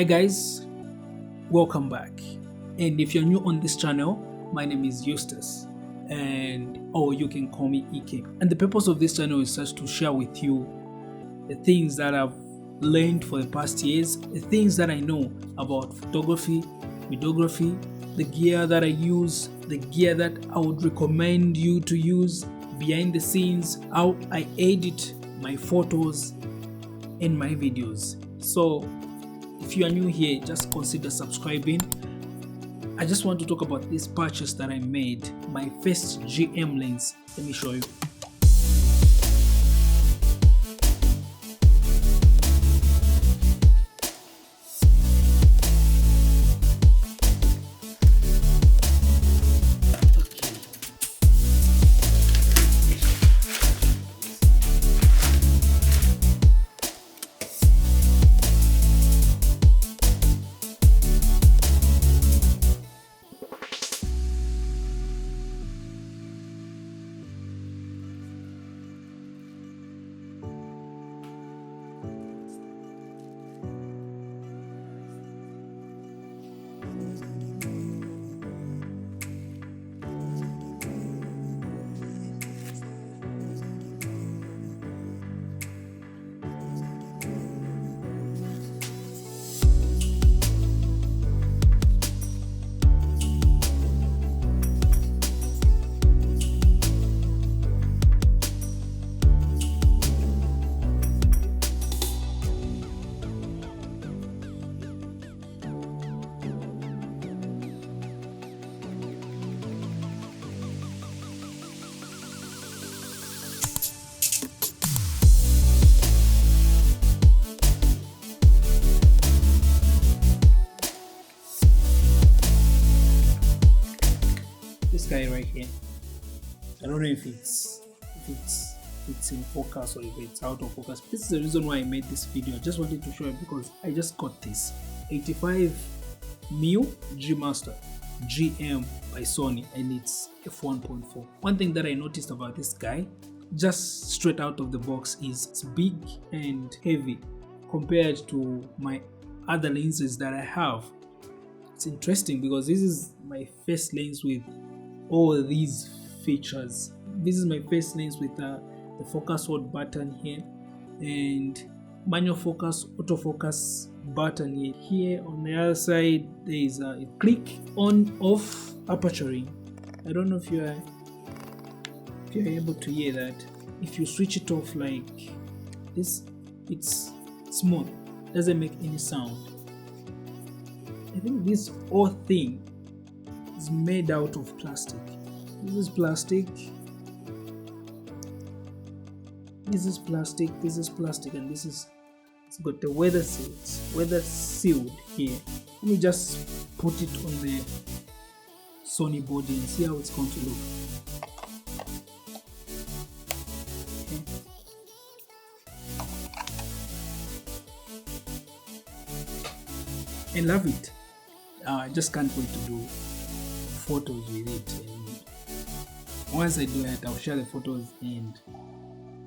Hi guys, welcome back. And if you're new on this channel, my name is Eustace, and you can call me EK. And the purpose of this channel is just to share with you the things that I've learned for the past years, the things that I know about photography, videography, the gear that I use, the gear that I would recommend you to use, behind the scenes, how I edit my photos and my videos. So if you are new here, just consider subscribing. I just want to talk about this purchase that I made, my first GM lens. Let me show you. This guy right here, I don't know if it's in focus or if it's out of focus. This is the reason why I made this video. I just wanted to show you because I just got this 85mm G.Master GM by Sony, and it's f1.4. One thing that I noticed about this guy, just straight out of the box, is it's big and heavy compared to my other lenses that I have. It's interesting because this is my first lens with all these features. This is my first lens with the focus hold button here and manual focus, autofocus button here. Here on the other side there is a click on off aperturing. I don't know if you're able to hear that. If you switch it off like this, it's smooth, doesn't make any sound. I think this whole thing is made out of plastic. This is plastic, this is plastic, this is plastic, and this is, it's got the weather sealed here. Let me just put it on the Sony body and see how it's going to look. Okay. I love it. I just can't wait to do photos with it, and once I do it I'll share the photos. And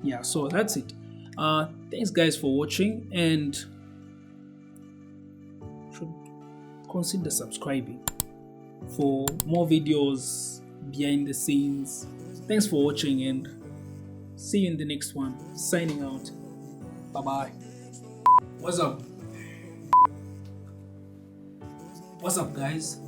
yeah, so that's it. Thanks guys for watching, and should consider subscribing for more videos behind the scenes. Thanks for watching and see you in the next one. Signing out. Bye bye. What's up guys?